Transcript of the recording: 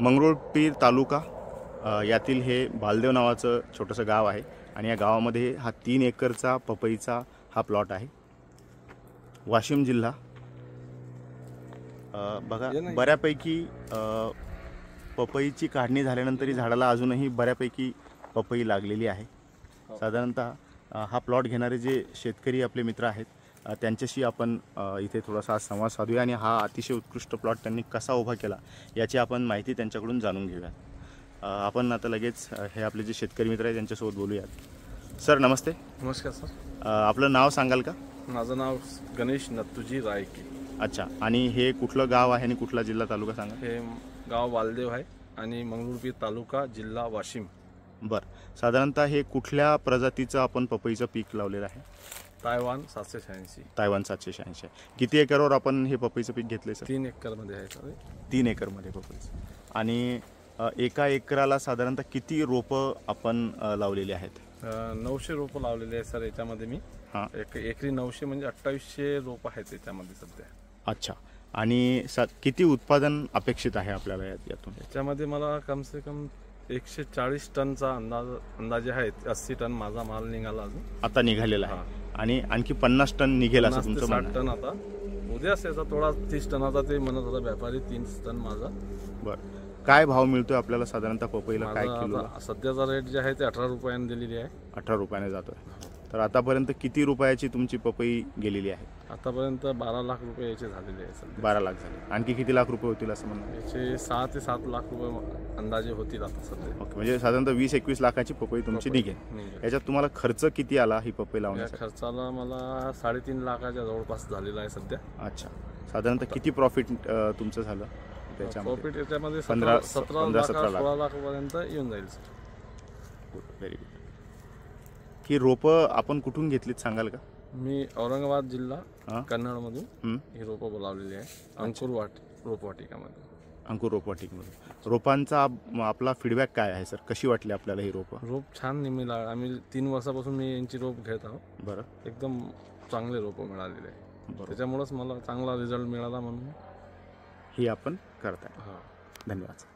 मंगरुळपीर तालुका यातील हे बालदेव नावाचं छोटंसं गाव आहे आणि या गावामध्ये हा 3 एकरचा पपईचा हा प्लॉट आहे। वाशिम जिल्हा बघा बऱ्यापैकी पपईची काढणी झाल्यानंतरही झाडाला अजूनही बऱ्यापैकी पपई लागलेली आहे। साधारणतः हा प्लॉट घेणारे जे शेतकरी आपले मित्र आहेत त्यांच्याशी आपण इथे थोडासा संवाद साधूया आणि हा अतिशय उत्कृष्ट प्लॉट त्यांनी कसा उभा केला याची आपण माहिती त्यांच्याकडून जाणून घेऊया। आपण आता लगेच हे आपले जे शेतकरी मित्र आहेत त्यांच्यासोबत बोलूयात। सर नमस्ते। नमस्कार सर। आपलं नाव सांगाल का? माझं नाव गणेश नत्तूजी रायके। अच्छा, आणि हे कुठलं गाव आहे आणि कुठला जिल्हा तालुका सांगा? हे गाव बालदेव आहे आणि मंगरुळपीर तालुका जिल्हा वाशिम। बरं, साधारणतः हे कुठल्या प्रजातीचं आपण पपईचं पीक लावलेलं आहे? तायवान 786। तायवान 786। किती एकरवर आपण हे पपईचं पीक घेतले सर? 3 एकरमध्ये आहे सर। 3 एकरमध्ये पपईचं। आणि एका एकराला साधारणतः किती रोपं आपण लावलेली आहेत? 900 रोपं लावलेले आहे सर याच्यामध्ये मी। हां, एकरी 900 म्हणजे 2800 रोपं आहेत त्याच्यामध्ये सध्या। अच्छा, आणि किती उत्पादन अपेक्षित आहे आपल्याला यातून? याच्यामध्ये मला कम से कम 140 टनचा अंदाजे आहे। 80 टन माझा माल निघाला अजून आता निघालेला आहे आणि आणखी 50 टन निघेल असं तुमचं म्हणणं? 60 टन आता उद्या असायचा थोडा 30 टनाचा ते म्हणत होता व्यापारी। 30 टन माझा। बरं, काय भाव मिळतोय आपल्याला साधारणतः पपईला? काय किलो? सध्याचा रेट जे आहे ते 18 रुपयाने दिलेली आहे। 18 रुपयाने जातोय। तर आतापर्यंत किती रुपयाची तुमची पपई गेलेली आहे? आतापर्यंत 12 लाख रुपये याचे झालेले आहे सध्या। 12 लाख झाले। आणखी किती लाख रुपये होतील असं म्हणणं? याचे 6 ते 7 लाख रुपये अंदाजे होतील आता सध्या। ओके, म्हणजे साधारणतः 20-21 लाखाची पपई तुमची निघेल। याच्यात तुम्हाला खर्च किती आला ही पपई लावण्यासाठी? खर्चाला मला 3.5 लाखाच्या जवळपास झालेला आहे सध्या। अच्छा, साधारणतः किती प्रॉफिट तुमचं झालं त्याच्यामध्ये? प्रॉफिट याच्यामध्ये 17 लाख 16 लाखापर्यंत येऊन जाईल सर। Good, very good. ही रोपं आपण कुठून घेतलीत सांगाल का? मी औरंगाबाद जिल्हा कन्नडमधून ही रोपं बोलावलेली आहे। अंकुर रोपवाटिकामध्ये। अंकुर रोपवाटिकेमध्ये। रोपांचा आपला फीडबॅक काय आहे सर? कशी वाटली आपल्याला ही रोपं? रोप छान निघाला। आम्ही 3 वर्षापासून मी यांची रोप घेत आहोत। बरं, एकदम चांगले रोपं मिळालेले आहे। बरं, त्याच्यामुळेच मला चांगला रिझल्ट मिळाला म्हणून ही आपण करताय। हां, धन्यवाद।